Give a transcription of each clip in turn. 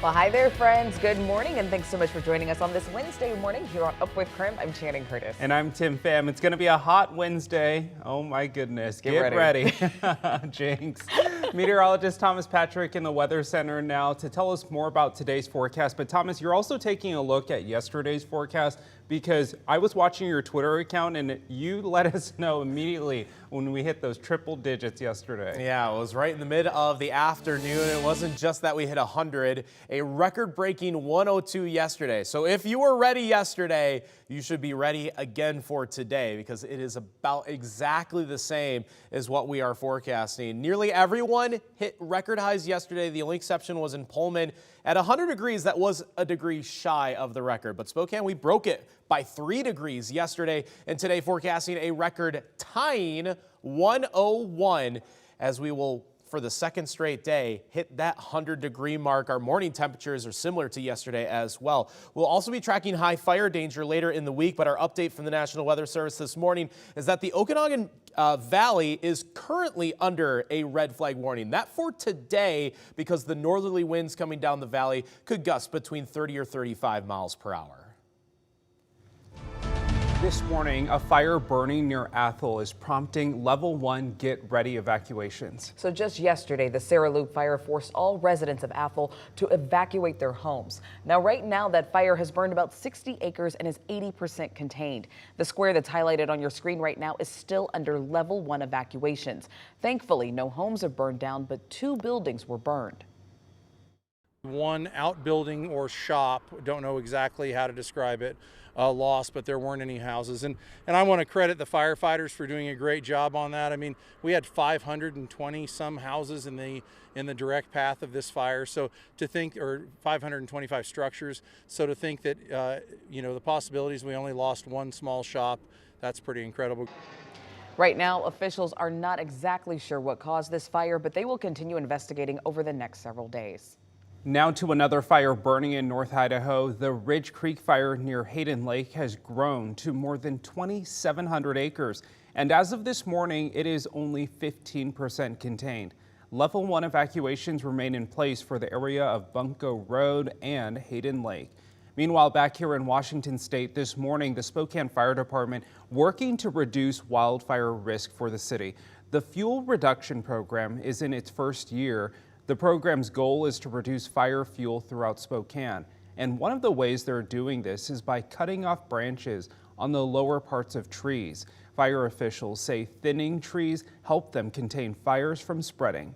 Well, hi there, friends. Good morning, and thanks so much for joining us on this Wednesday morning here on Up with KREM. I'm Channing Curtis. And I'm Tim Pham. It's going to be a hot Wednesday. Oh my goodness. Get ready. Jinx. Meteorologist Thomas Patrick in the Weather Center now to tell us more about today's forecast. But Thomas, you're also taking a look at yesterday's forecast because I was watching your Twitter account and you let us know immediately when we hit those triple digits yesterday. Yeah, it was right in the mid of the afternoon. It wasn't just that we hit 100, a record-breaking 102 yesterday. So if you were ready yesterday, you should be ready again for today because it is about exactly the same as what we are forecasting. Nearly everyone hit record highs yesterday. The only exception was in Pullman. At 100 degrees, that was a degree shy of the record. But Spokane, we broke it by 3 degrees yesterday, and today forecasting a record tying 101 as we will, for the second straight day, hit that 100-degree mark. Our morning temperatures are similar to yesterday as well. We'll also be tracking high fire danger later in the week, but our update from the National Weather Service this morning is that the Okanagan Valley is currently under a red flag warning. That for today because the northerly winds coming down the valley could gust between 30 or 35 miles per hour. This morning, a fire burning near Athol is prompting level 1 get-ready evacuations. So just yesterday, the Sarah Loop Fire forced all residents of Athol to evacuate their homes. Now, right now, that fire has burned about 60 acres and is 80% contained. The square that's highlighted on your screen right now is still under level 1 evacuations. Thankfully, no homes have burned down, but 2 buildings were burned. One outbuilding or shop, don't know exactly how to describe it, lost, but there weren't any houses. And I want to credit the firefighters for doing a great job on that. I mean, we had 520 some houses in the direct path of this fire. So to think, or 525 structures. So to think that, the possibilities, we only lost one small shop, that's pretty incredible. Right now, officials are not exactly sure what caused this fire, but they will continue investigating over the next several days. Now to another fire burning in North Idaho. The Ridge Creek fire near Hayden Lake has grown to more than 2,700 acres. And as of this morning, it is only 15% contained. Level 1 evacuations remain in place for the area of Bunko Road and Hayden Lake. Meanwhile, back here in Washington State this morning, the Spokane Fire Department working to reduce wildfire risk for the city. The fuel reduction program is in its first year. The program's goal is to reduce fire fuel throughout Spokane. And one of the ways they're doing this is by cutting off branches on the lower parts of trees. Fire officials say thinning trees help them contain fires from spreading.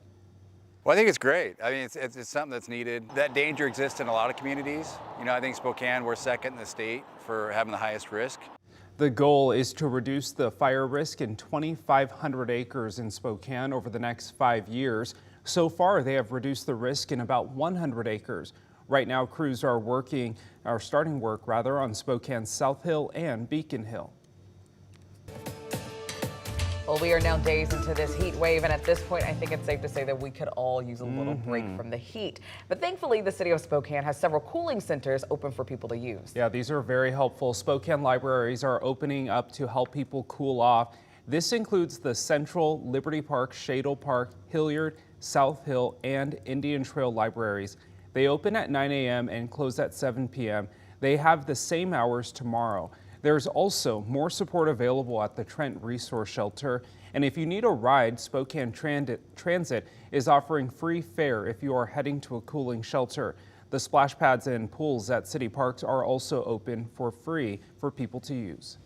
Well, I think it's great. I mean, it's something that's needed. That danger exists in a lot of communities. I think Spokane, we're second in the state for having the highest risk. The goal is to reduce the fire risk in 2,500 acres in Spokane over the next 5 years. So far, they have reduced the risk in about 100 acres. Right now, crews are starting work on Spokane's South Hill and Beacon Hill. Well, we are now days into this heat wave, and at this point, I think it's safe to say that we could all use a little break from the heat. But thankfully, the city of Spokane has several cooling centers open for people to use. Yeah, these are very helpful. Spokane libraries are opening up to help people cool off. This includes the Central, Liberty Park, Shadle Park, Hilliard, South Hill, and Indian Trail libraries. They open at 9 a.m. and close at 7 p.m. They have the same hours tomorrow. There's also more support available at the Trent Resource Shelter. And if you need a ride, Spokane Transit is offering free fare if you are heading to a cooling shelter. The splash pads and pools at city parks are also open for free for people to use.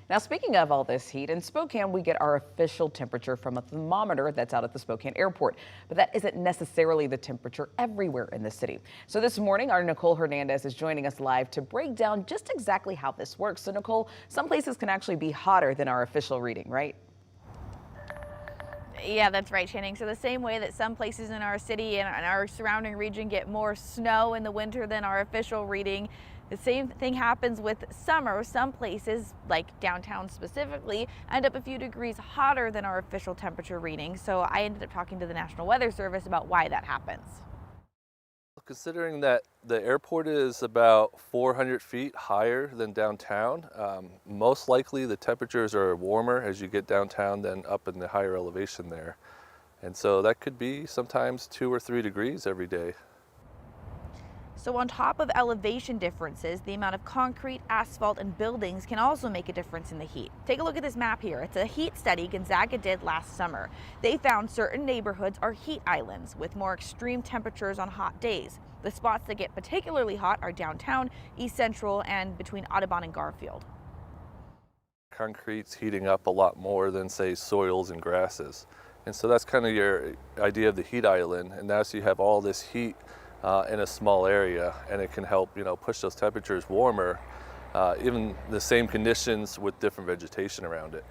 Now, speaking of all this heat, in Spokane, we get our official temperature from a thermometer that's out at the Spokane airport. But that isn't necessarily the temperature everywhere in the city. So this morning, our Nicole Hernandez is joining us live to break down just exactly how this works. So Nicole, some places can actually be hotter than our official reading, right? Yeah, that's right, Channing. So the same way that some places in our city and our surrounding region get more snow in the winter than our official reading, the same thing happens with summer. Some places, like downtown specifically, end up a few degrees hotter than our official temperature reading. So I ended up talking to the National Weather Service about why that happens. Considering that the airport is about 400 feet higher than downtown, most likely the temperatures are warmer as you get downtown than up in the higher elevation there. And so that could be sometimes 2 or 3 degrees every day. So on top of elevation differences, the amount of concrete, asphalt, and buildings can also make a difference in the heat. Take a look at this map here. It's a heat study Gonzaga did last summer. They found certain neighborhoods are heat islands with more extreme temperatures on hot days. The spots that get particularly hot are downtown, East Central, and between Audubon and Garfield. Concrete's heating up a lot more than, say, soils and grasses. And so that's kind of your idea of the heat island. And now so you have all this heat in a small area, and it can help, push those temperatures warmer, even the same conditions with different vegetation around it.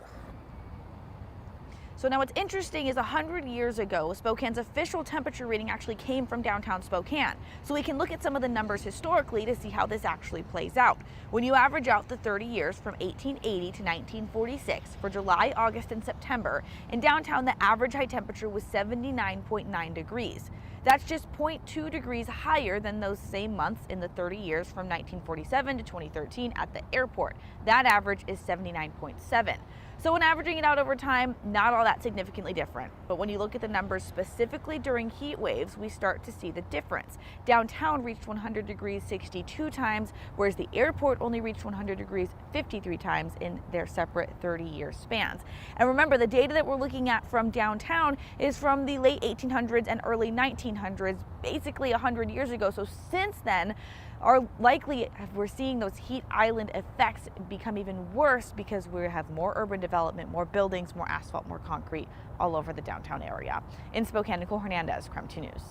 So now what's interesting is 100 years ago, Spokane's official temperature reading actually came from downtown Spokane. So we can look at some of the numbers historically to see how this actually plays out. When you average out the 30 years from 1880 to 1946 for July, August, and September, in downtown the average high temperature was 79.9 degrees. That's just 0.2 degrees higher than those same months in the 30 years from 1947 to 2013 at the airport. That average is 79.7. So when averaging it out over time, not all that significantly different. But when you look at the numbers specifically during heat waves, we start to see the difference. Downtown reached 100 degrees 62 times, whereas the airport only reached 100 degrees 53 times in their separate 30-year spans. And remember, the data that we're looking at from downtown is from the late 1800s and early 1900s, basically 100 years ago. So since then, we're seeing those heat island effects become even worse because we have more urban development, more buildings, more asphalt, more concrete all over the downtown area. In Spokane, Nicole Hernandez, KREM 2 News.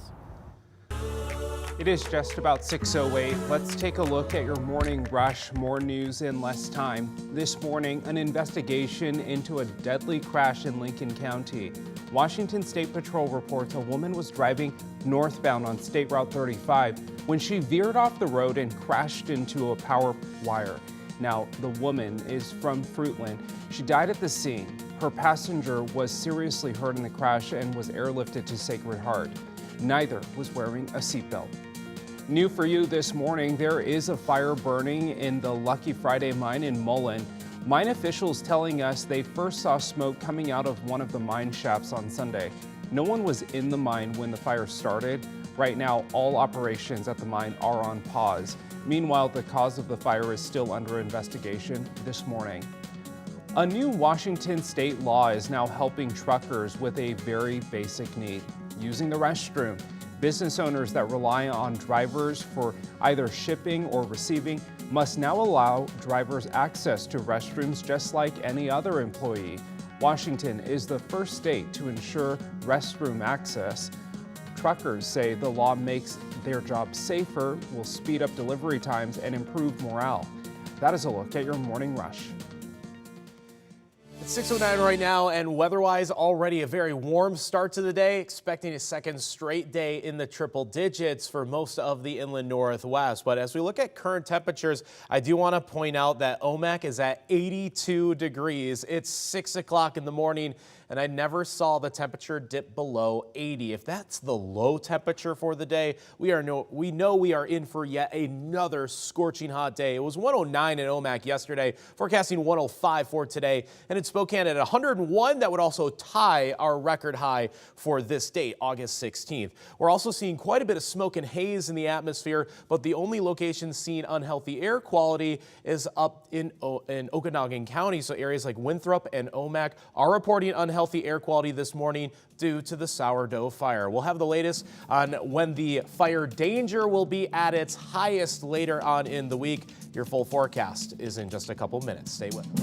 It is just about 6:08. Let's take a look at your morning rush. More news in less time. This morning, an investigation into a deadly crash in Lincoln County. Washington State Patrol reports a woman was driving northbound on State Route 35 when she veered off the road and crashed into a power wire. Now, the woman is from Fruitland. She died at the scene. Her passenger was seriously hurt in the crash and was airlifted to Sacred Heart. Neither was wearing a seatbelt. New for you this morning, there is a fire burning in the Lucky Friday mine in Mullen. Mine officials telling us they first saw smoke coming out of one of the mine shafts on Sunday. No one was in the mine when the fire started. Right now, all operations at the mine are on pause. Meanwhile, the cause of the fire is still under investigation this morning. A new Washington state law is now helping truckers with a very basic need, using the restroom. Business owners that rely on drivers for either shipping or receiving must now allow drivers access to restrooms just like any other employee. Washington is the first state to ensure restroom access. Truckers say the law makes their job safer, will speed up delivery times, and improve morale. That is a look at your morning rush. It's 6:09 right now, and weather-wise already a very warm start to the day. Expecting a second straight day in the triple digits for most of the inland northwest. But as we look at current temperatures, I do want to point out that Omak is at 82 degrees. It's 6 o'clock in the morning, and I never saw the temperature dip below 80. If that's the low temperature for the day, we know we are in for yet another scorching hot day. It was 109 in Omak yesterday, forecasting 105 for today, and it's Spokane at 101. That would also tie our record high for this date, August 16th. We're also seeing quite a bit of smoke and haze in the atmosphere, but the only location seeing unhealthy air quality is up in Okanagan County. So areas like Winthrop and Omak are reporting unhealthy air quality this morning due to the sourdough fire. We'll have the latest on when the fire danger will be at its highest later on in the week. Your full forecast is in just a couple minutes. Stay with us.